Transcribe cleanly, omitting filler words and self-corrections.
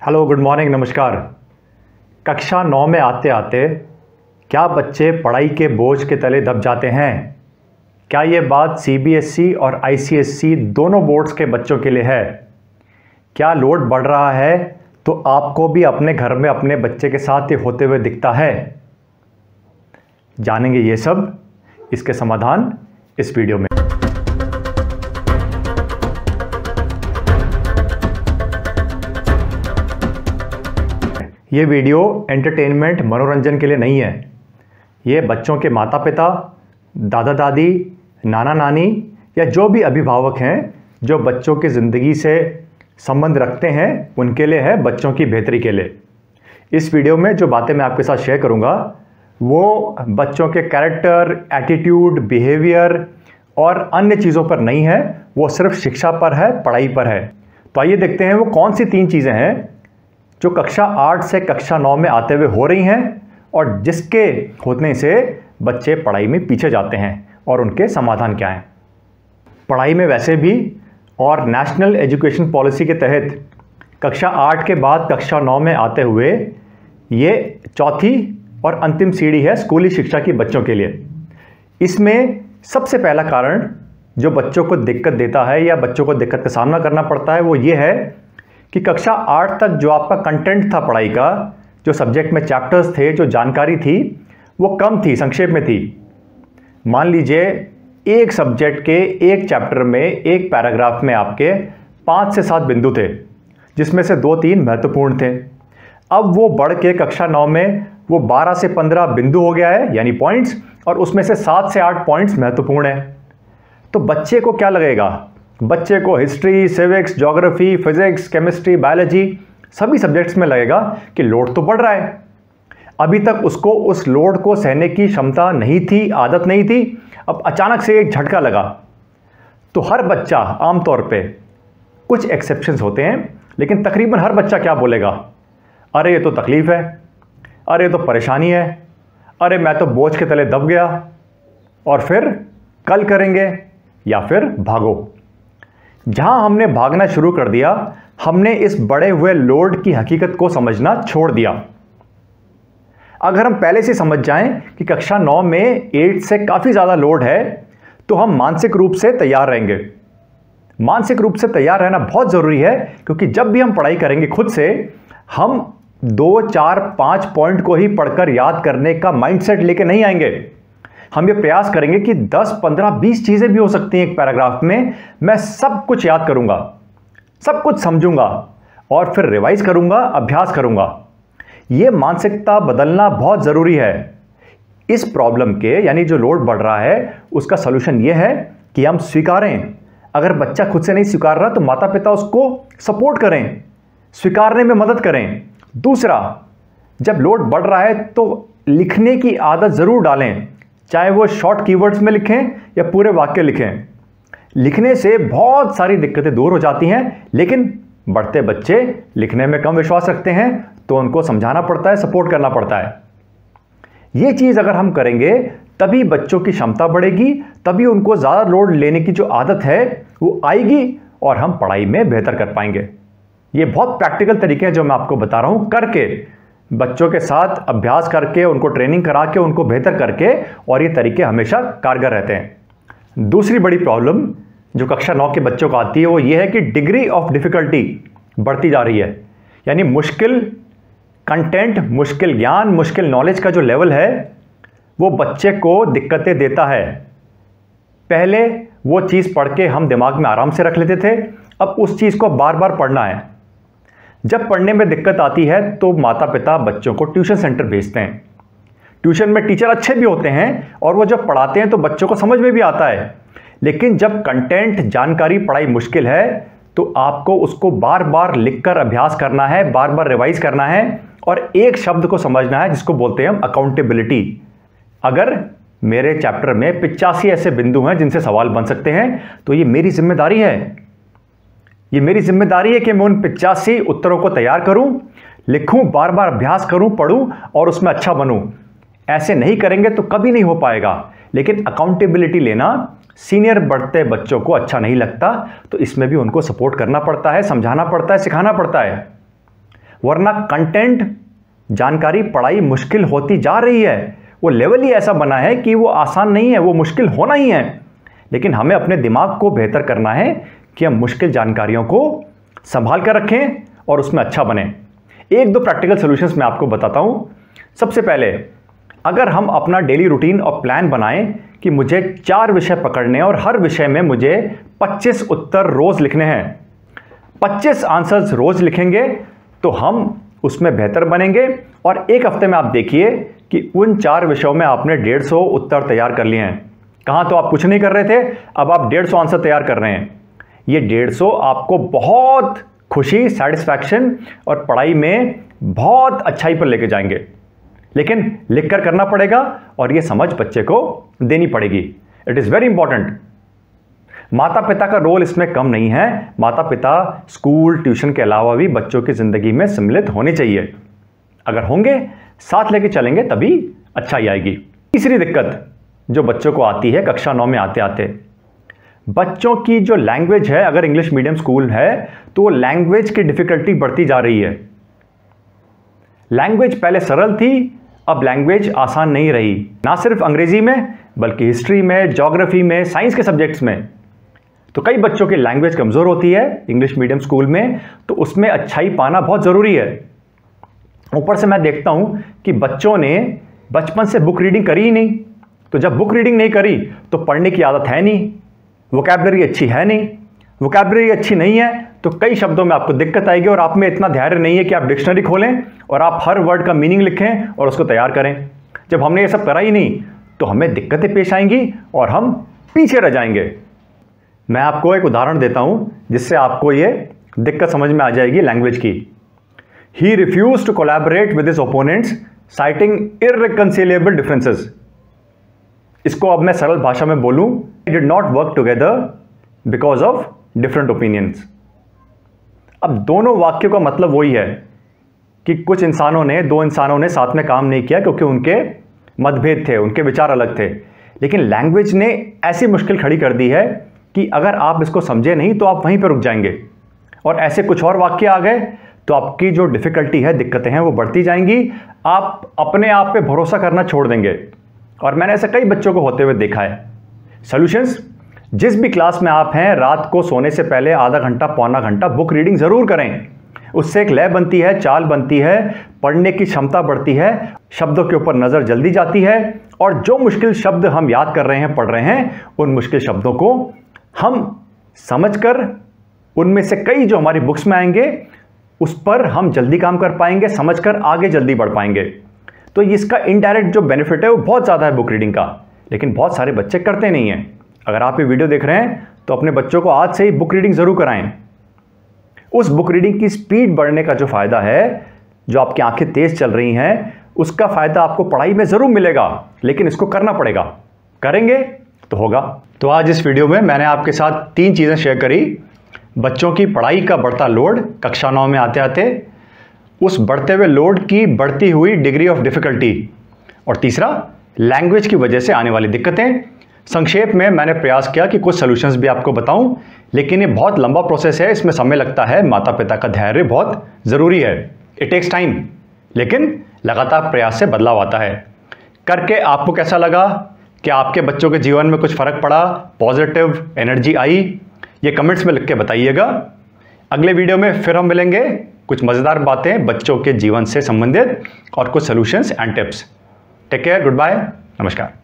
Hello, good morning, नमस्कार। कक्षा 9 में आते आते क्या बच्चे पढ़ाई के बोझ के तले दब जाते हैं? क्या ये बात सीबीएसई और आईसीएसई दोनों बोर्ड्स के बच्चों के लिए है? क्या लोड बढ़ रहा है तो आपको भी अपने घर में अपने बच्चे के साथ ये होते हुए दिखता है? जानेंगे ये सब, इसके समाधान इस वीडियो में। ये वीडियो एंटरटेनमेंट मनोरंजन के लिए नहीं है। ये बच्चों के माता पिता, दादा दादी, नाना नानी या जो भी अभिभावक हैं जो बच्चों की ज़िंदगी से संबंध रखते हैं उनके लिए है, बच्चों की बेहतरी के लिए। इस वीडियो में जो बातें मैं आपके साथ शेयर करूंगा वो बच्चों के कैरेक्टर, एटीट्यूड, बिहेवियर और अन्य चीज़ों पर नहीं है, वो सिर्फ शिक्षा पर है, पढ़ाई पर है। तो आइए देखते हैं वो कौन सी 3 चीज़ें हैं जो कक्षा 8 से कक्षा 9 में आते हुए हो रही हैं और जिसके होने से बच्चे पढ़ाई में पीछे जाते हैं और उनके समाधान क्या हैं। पढ़ाई में वैसे भी और नेशनल एजुकेशन पॉलिसी के तहत कक्षा 8 के बाद कक्षा 9 में आते हुए ये चौथी और अंतिम सीढ़ी है स्कूली शिक्षा की बच्चों के लिए। इसमें सबसे पहला कारण जो बच्चों को दिक्कत देता है या बच्चों को दिक्कत का सामना करना पड़ता है वो ये है कि कक्षा 8 तक जो आपका कंटेंट था पढ़ाई का, जो सब्जेक्ट में चैप्टर्स थे, जो जानकारी थी, वो कम थी, संक्षेप में थी। मान लीजिए एक सब्जेक्ट के एक चैप्टर में एक पैराग्राफ में आपके 5 से 7 बिंदु थे, जिसमें से 2-3 महत्वपूर्ण थे। अब वो बढ़ के कक्षा 9 में वो 12 से 15 बिंदु हो गया है, यानी पॉइंट्स, और उसमें से 7 से 8 पॉइंट्स महत्वपूर्ण है। तो बच्चे को क्या लगेगा? बच्चे को history, civics, geography, physics, chemistry, biology सभी सब्जेक्ट्स में लगेगा कि लोड तो बढ़ रहा है। अभी तक उसको उस लोड को सहने की क्षमता नहीं थी, आदत नहीं थी। अब अचानक से एक झटका लगा। तो हर बच्चा, आमतौर पे कुछ एक्सेप्शंस होते हैं, लेकिन तकरीबन हर बच्चा क्या बोलेगा? अरे ये तो तकलीफ है, अरे ये तो परेशानी है, अरे मैं तो बोझ के तले दब गया, और फिर कल करेंगे या फिर भागो। जहां हमने भागना शुरू कर दिया, हमने इस बढ़े हुए लोड की हकीकत को समझना छोड़ दिया। अगर हम पहले से समझ जाएं कि कक्षा 9 में 8 से काफ़ी ज़्यादा लोड है तो हम मानसिक रूप से तैयार रहेंगे। मानसिक रूप से तैयार रहना बहुत ज़रूरी है, क्योंकि जब भी हम पढ़ाई करेंगे खुद से, हम 2, 4, 5 पॉइंट को ही पढ़कर याद करने का माइंडसेट लेके नहीं आएंगे। हम ये प्रयास करेंगे कि 10, 15, 20 चीज़ें भी हो सकती हैं एक पैराग्राफ में। मैं सब कुछ याद करूंगा, सब कुछ समझूंगा और फिर रिवाइज करूंगा, अभ्यास करूंगा। ये मानसिकता बदलना बहुत ज़रूरी है। इस प्रॉब्लम के, यानी जो लोड बढ़ रहा है, उसका सलूशन ये है कि हम स्वीकारें। अगर बच्चा खुद से नहीं स्वीकार रहा तो माता पिता उसको सपोर्ट करें, स्वीकारने में मदद करें। दूसरा, जब लोड बढ़ रहा है तो लिखने की आदत ज़रूर डालें, चाहे वो शॉर्ट कीवर्ड्स में लिखें या पूरे वाक्य लिखें। लिखने से बहुत सारी दिक्कतें दूर हो जाती हैं, लेकिन बढ़ते बच्चे लिखने में कम विश्वास रखते हैं तो उनको समझाना पड़ता है, सपोर्ट करना पड़ता है। ये चीज़ अगर हम करेंगे तभी बच्चों की क्षमता बढ़ेगी, तभी उनको ज़्यादा लोड लेने की जो आदत है वो आएगी और हम पढ़ाई में बेहतर कर पाएंगे। ये बहुत प्रैक्टिकल तरीके हैं जो मैं आपको बता रहा हूँ, करके, बच्चों के साथ अभ्यास करके, उनको ट्रेनिंग करा के, उनको बेहतर करके, और ये तरीके हमेशा कारगर रहते हैं। दूसरी बड़ी प्रॉब्लम जो कक्षा 9 के बच्चों को आती है वो ये है कि डिग्री ऑफ डिफ़िकल्टी बढ़ती जा रही है। यानी मुश्किल कंटेंट, मुश्किल ज्ञान, मुश्किल नॉलेज का जो लेवल है वो बच्चे को दिक्कतें देता है। पहले वो चीज़ पढ़ के हम दिमाग में आराम से रख लेते थे, अब उस चीज़ को बार बार पढ़ना है। जब पढ़ने में दिक्कत आती है तो माता पिता बच्चों को ट्यूशन सेंटर भेजते हैं। ट्यूशन में टीचर अच्छे भी होते हैं और वो जब पढ़ाते हैं तो बच्चों को समझ में भी आता है, लेकिन जब कंटेंट, जानकारी, पढ़ाई मुश्किल है तो आपको उसको बार बार लिखकर अभ्यास करना है, बार बार रिवाइज करना है और एक शब्द को समझना है जिसको बोलते हैं हम अकाउंटेबिलिटी। अगर मेरे चैप्टर में 85 ऐसे बिंदु हैं जिनसे सवाल बन सकते हैं तो ये मेरी जिम्मेदारी है। ये मेरी जिम्मेदारी है कि मैं उन 85 उत्तरों को तैयार करूं, लिखूं, बार बार अभ्यास करूं, पढ़ूं और उसमें अच्छा बनूं। ऐसे नहीं करेंगे तो कभी नहीं हो पाएगा। लेकिन अकाउंटेबिलिटी लेना सीनियर बढ़ते बच्चों को अच्छा नहीं लगता, तो इसमें भी उनको सपोर्ट करना पड़ता है, समझाना पड़ता है, सिखाना पड़ता है। वरना कंटेंट, जानकारी, पढ़ाई मुश्किल होती जा रही है। वो लेवल ही ऐसा बना है कि वो आसान नहीं है, वो मुश्किल होना ही है। लेकिन हमें अपने दिमाग को बेहतर करना है कि हम मुश्किल जानकारियों को संभाल कर रखें और उसमें अच्छा बने। एक दो प्रैक्टिकल सॉल्यूशंस मैं आपको बताता हूं। सबसे पहले, अगर हम अपना डेली रूटीन और प्लान बनाएं कि मुझे 4 विषय पकड़ने और हर विषय में मुझे 25 उत्तर रोज लिखने हैं, 25 आंसर्स रोज लिखेंगे तो हम उसमें बेहतर बनेंगे। और एक हफ्ते में आप देखिए कि उन 4 विषयों में आपने 150 उत्तर तैयार कर लिए हैं। कहाँ तो आप कुछ नहीं कर रहे थे, अब आप 150 आंसर तैयार कर रहे हैं। ये 150 आपको बहुत खुशी, सेटिस्फैक्शन और पढ़ाई में बहुत अच्छाई पर लेके जाएंगे। लेकिन लिखकर करना पड़ेगा और ये समझ बच्चे को देनी पड़ेगी। It is very important. माता पिता का रोल इसमें कम नहीं है। माता पिता स्कूल, ट्यूशन के अलावा भी बच्चों की ज़िंदगी में सम्मिलित होने चाहिए। अगर होंगे, साथ लेके चलेंगे, तभी अच्छाई आएगी। तीसरी दिक्कत जो बच्चों को आती है कक्षा 9 में आते आते, बच्चों की जो लैंग्वेज है, अगर इंग्लिश मीडियम स्कूल है तो वो लैंग्वेज की डिफ़िकल्टी बढ़ती जा रही है। लैंग्वेज पहले सरल थी, अब लैंग्वेज आसान नहीं रही। ना सिर्फ अंग्रेजी में बल्कि हिस्ट्री में, ज्योग्राफी में, साइंस के सब्जेक्ट्स में। तो कई बच्चों की लैंग्वेज कमज़ोर होती है इंग्लिश मीडियम स्कूल में, तो उसमें अच्छाई पाना बहुत ज़रूरी है। ऊपर से मैं देखता हूँ कि बच्चों ने बचपन से बुक रीडिंग करी ही नहीं। तो जब बुक रीडिंग नहीं करी तो पढ़ने की आदत है नहीं, वोकैबलरी अच्छी है नहीं। वोकैबलरी अच्छी नहीं है तो कई शब्दों में आपको दिक्कत आएगी और आप में इतना धैर्य नहीं है कि आप डिक्शनरी खोलें और आप हर वर्ड का मीनिंग लिखें और उसको तैयार करें। जब हमने ये सब करा ही नहीं तो हमें दिक्कतें पेश आएंगी और हम पीछे रह जाएंगे। मैं आपको एक उदाहरण देता हूं जिससे आपको ये दिक्कत समझ में आ जाएगी लैंग्वेज की। He refuse to collaborate with his opponents citing irreconcilable differences. इसको अब मैं सरल भाषा में बोलूं, did not work together because of different opinions. अब दोनों वाक्यों का मतलब वही है कि कुछ इंसानों ने, 2 इंसानों ने साथ में काम नहीं किया क्योंकि उनके मतभेद थे, उनके विचार अलग थे। लेकिन लैंग्वेज ने ऐसी मुश्किल खड़ी कर दी है कि अगर आप इसको समझे नहीं तो आप वहीं पर रुक जाएंगे और ऐसे कुछ और वाक्य आ गए तो आपकी जो डिफ़िकल्टी है, दिक्कतें हैं, वो बढ़ती जाएंगी। आप अपने आप पे भरोसा करना छोड़ देंगे और मैंने ऐसे कई बच्चों को होते हुए देखा है। सॉल्यूशंस, जिस भी क्लास में आप हैं, रात को सोने से पहले आधा घंटा, पौना घंटा बुक रीडिंग ज़रूर करें। उससे एक लय बनती है, चाल बनती है, पढ़ने की क्षमता बढ़ती है, शब्दों के ऊपर नज़र जल्दी जाती है और जो मुश्किल शब्द हम याद कर रहे हैं, पढ़ रहे हैं, उन मुश्किल शब्दों को हम समझकर उनमें से कई जो हमारी बुक्स में आएंगे उस पर हम जल्दी काम कर पाएंगे, समझकर आगे जल्दी बढ़ पाएंगे। तो इसका इनडायरेक्ट जो बेनिफिट है वो बहुत ज़्यादा है बुक रीडिंग का, लेकिन बहुत सारे बच्चे करते नहीं हैं। अगर आप ये वीडियो देख रहे हैं तो अपने बच्चों को आज से ही बुक रीडिंग ज़रूर कराएं। उस बुक रीडिंग की स्पीड बढ़ने का जो फ़ायदा है, जो आपकी आंखें तेज़ चल रही हैं, उसका फ़ायदा आपको पढ़ाई में ज़रूर मिलेगा, लेकिन इसको करना पड़ेगा। करेंगे तो होगा। तो आज इस वीडियो में मैंने आपके साथ 3 चीज़ें शेयर करी। बच्चों की पढ़ाई का बढ़ता लोड कक्षा 9 में आते आते, उस बढ़ते हुए लोड की बढ़ती हुई डिग्री ऑफ डिफ़िकल्टी, और तीसरा लैंग्वेज की वजह से आने वाली दिक्कतें। संक्षेप में मैंने प्रयास किया कि कुछ सॉल्यूशंस भी आपको बताऊं, लेकिन ये बहुत लंबा प्रोसेस है, इसमें समय लगता है, माता पिता का धैर्य बहुत ज़रूरी है। इट टेक्स टाइम, लेकिन लगातार प्रयास से बदलाव आता है। करके आपको कैसा लगा? क्या आपके बच्चों के जीवन में कुछ फ़र्क पड़ा, पॉजिटिव एनर्जी आई? ये कमेंट्स में लिख के बताइएगा। अगले वीडियो में फिर हम मिलेंगे, कुछ मज़ेदार बातें बच्चों के जीवन से संबंधित और कुछ solutions and tips. Take care, good bye, नमस्कार।